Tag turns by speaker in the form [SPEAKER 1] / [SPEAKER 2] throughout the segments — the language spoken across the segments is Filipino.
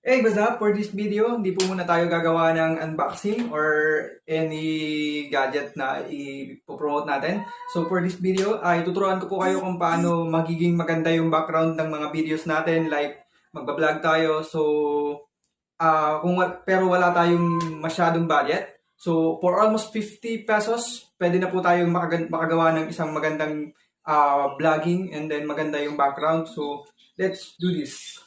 [SPEAKER 1] Hey, what's up? For this video, hindi po muna tayo gagawa ng unboxing or any gadget na ipopromote natin. So for this video, ay tuturuan ko po kayo kung paano magiging maganda yung background ng mga videos natin. Like, magbablog tayo. So, pero wala tayong masyadong budget. So for almost 50 pesos, pwede na po tayong makagawa ng isang magandang vlogging and then maganda yung background. So let's do this.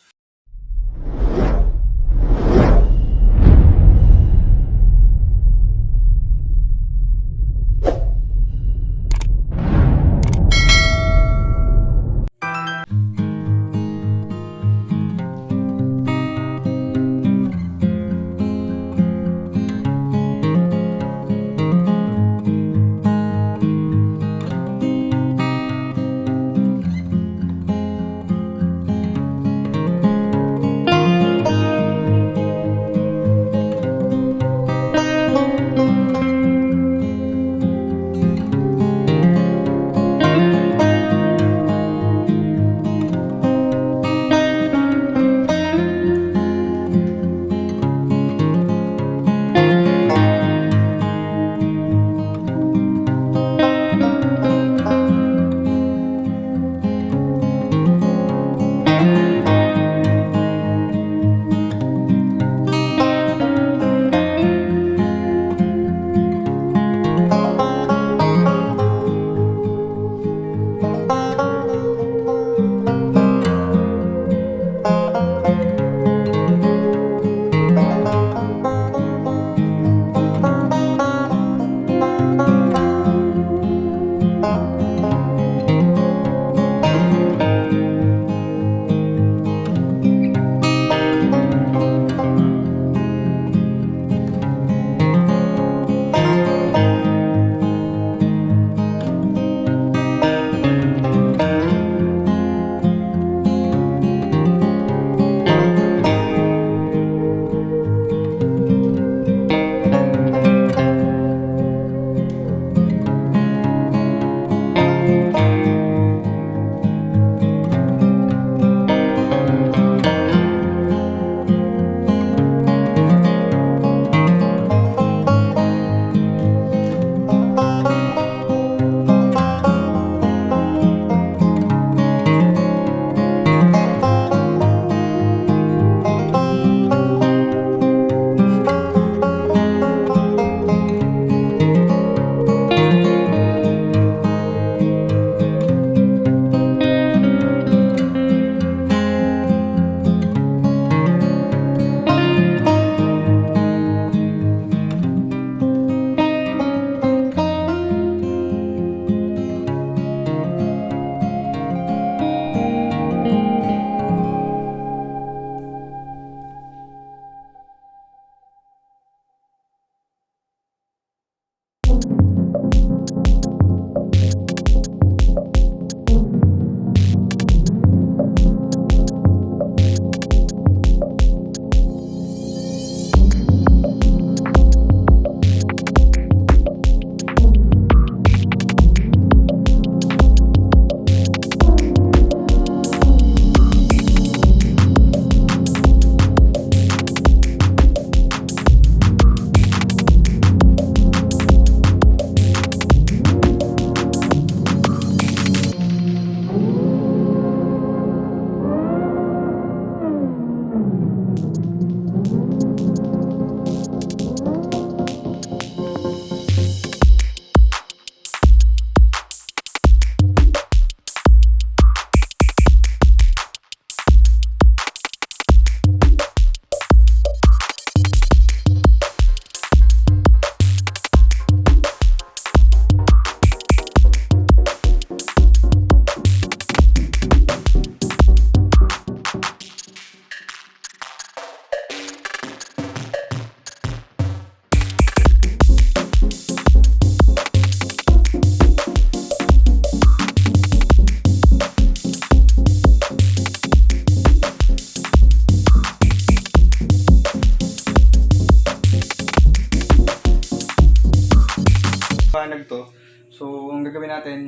[SPEAKER 1] Liwanag to. So, ang gagawin natin,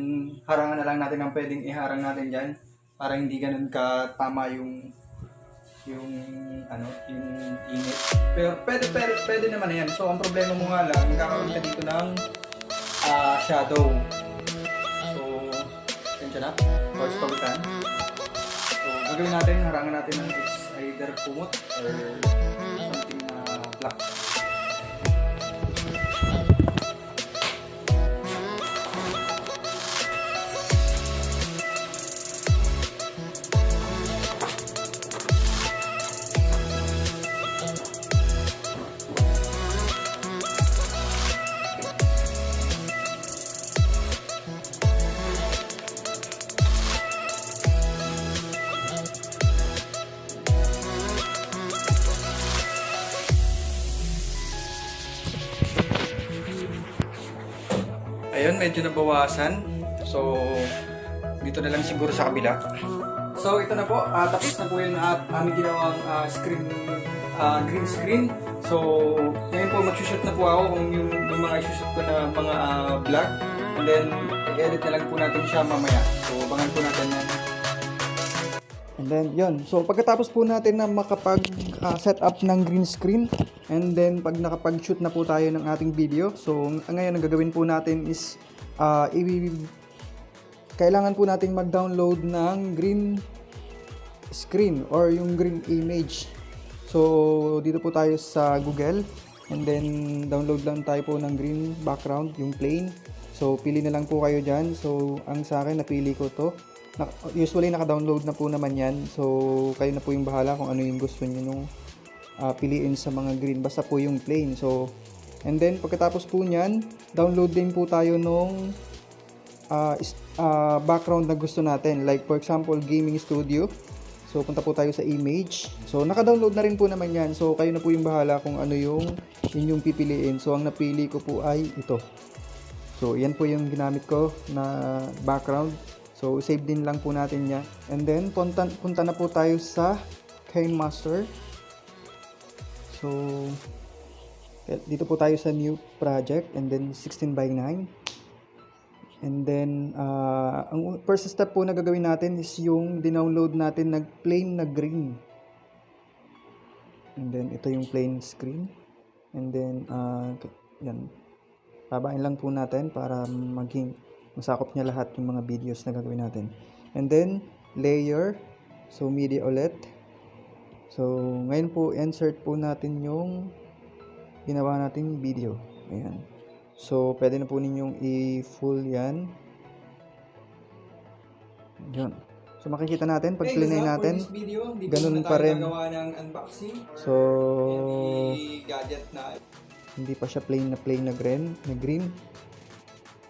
[SPEAKER 1] harangan na lang natin ang pwedeng iharang natin dyan para hindi ganun ka tama yung Pero pwede naman na yan. So ang problema mo nga lang, magkakaroon ka dito ng shadow. So, yun siya na. Pause pagutan. So, gagawin natin, harangan natin ng either kumot or something na black. Ayun, medyo nabawasan. So, dito na lang siguro sa kabila. So, ito na po. Tapos na po yun at aming ginawang green screen. So, ngayon po mag-shoot na po ako kung yung mga i-shoot ko na mga vlog. And then, i-edit na lang po natin siya mamaya. So, abangan po natin yan. And then, yun. So, pagkatapos po natin na makapag-set up ng green screen, and then, pag nakapag-shoot na po tayo ng ating video, so, ngayon, ang gagawin po natin is, kailangan po natin mag-download ng green screen or yung green image. So, dito po tayo sa Google, and then, download lang tayo po ng green background, yung plain. So, pili na lang po kayo dyan. So, ang sa akin, napili ko to. Usually naka-download na po naman yan, so kayo na po yung bahala kung ano yung gusto niyo nung piliin sa mga green, basta po yung plain. So, and then pagkatapos po nyan, download din po tayo nung background na gusto natin, like for example gaming studio. So punta po tayo sa image, so naka-download na rin po naman yan, so kayo na po yung bahala kung ano yung inyong pipiliin. So ang napili ko po ay ito. So yan po yung ginamit ko na background. So, save din lang po natin niya. And then, punta na po tayo sa Kinemaster. So, dito po tayo sa new project. And then, 16:9. And then, ang first step po na gagawin natin is yung dinownload natin na plain na green. And then, ito yung plain screen. And then, yan. Babain lang po natin para masakop niya lahat yung mga videos na gagawin natin. And then, layer. So, media ulit. So, ngayon po, insert po natin yung ginawa nating video. Ayan. So, pwede na po ninyong i-full yan. Yan. So, makikita natin, pag plinay natin, ganun pa rin. So, hindi pa siya plain na green.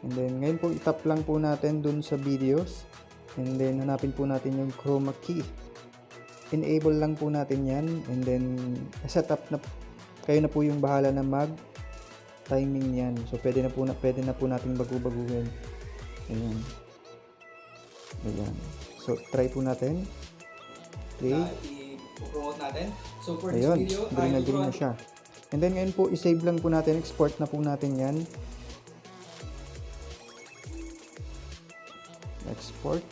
[SPEAKER 1] And then, ngayon po, itap lang po natin dun sa videos. And then, hanapin po natin yung chroma key. Enable lang po natin yan. And then, set up na, kayo na po yung bahala na mag-timing yan. So, pwede na po natin bagu-baguhin. Ayan. Ayan. So, try po natin. Play. I-promote natin. So, for this
[SPEAKER 2] Ayun,
[SPEAKER 1] video,
[SPEAKER 2] green na siya. And then, ngayon po, isave lang po natin. Export na po natin yan. Export.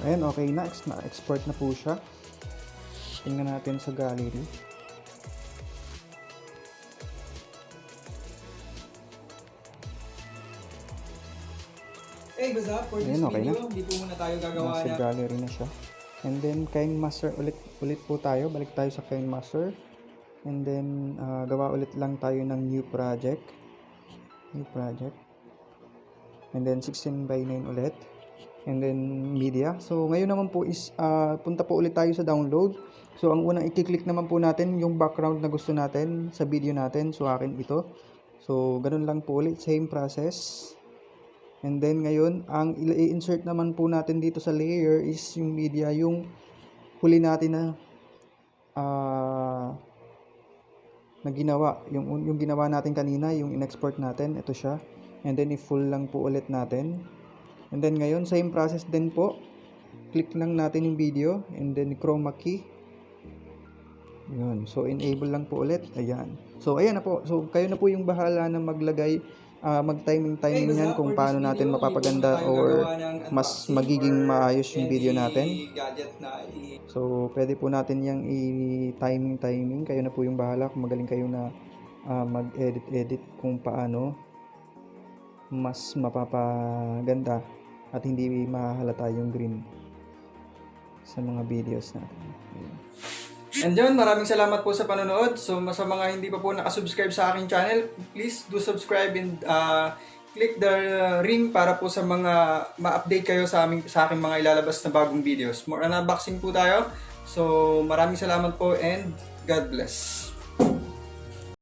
[SPEAKER 2] Ayan, okay na. Na-export na po siya. Tingnan natin sa gallery.
[SPEAKER 1] Hey, baza, for this
[SPEAKER 2] Ayan, okay
[SPEAKER 1] video, hindi po muna tayo gagawa
[SPEAKER 2] Nasa gallery na siya. And then, Kinemaster ulit po tayo. Balik tayo sa Kinemaster. And then, gawa ulit lang tayo ng new project. And then, 16:9 ulit. And then, media. So, ngayon naman po is, punta po ulit tayo sa download. So, ang unang i-click naman po natin yung background na gusto natin sa video natin. So, akin ito. So, ganun lang po ulit. Same process. And then ngayon, ang i-insert naman po natin dito sa layer is yung media, yung huli natin na ginawa. Yung ginawa natin kanina, yung in-export natin, ito siya. And then i-full lang po ulit natin. And then ngayon, same process din po. Click lang natin yung video and then chroma key. Yun. So enable lang po ulit. Ayan. So ayan na po. So kayo na po yung bahala na maglagay, mag-timing yan kung paano natin mapapaganda or mas magiging maayos yung video natin. So pwede po natin yung i-timing. Kayo na po yung bahala kung magaling kayo na mag-edit kung paano mas mapapaganda at hindi mahalata yung green sa mga videos natin.
[SPEAKER 1] And yun, maraming salamat po sa panonood. So sa mga hindi pa po nakasubscribe sa aking channel, please do subscribe and click the ring para po sa mga ma-update kayo sa aking mga ilalabas na bagong videos. More on unboxing po tayo. So maraming salamat po and God bless.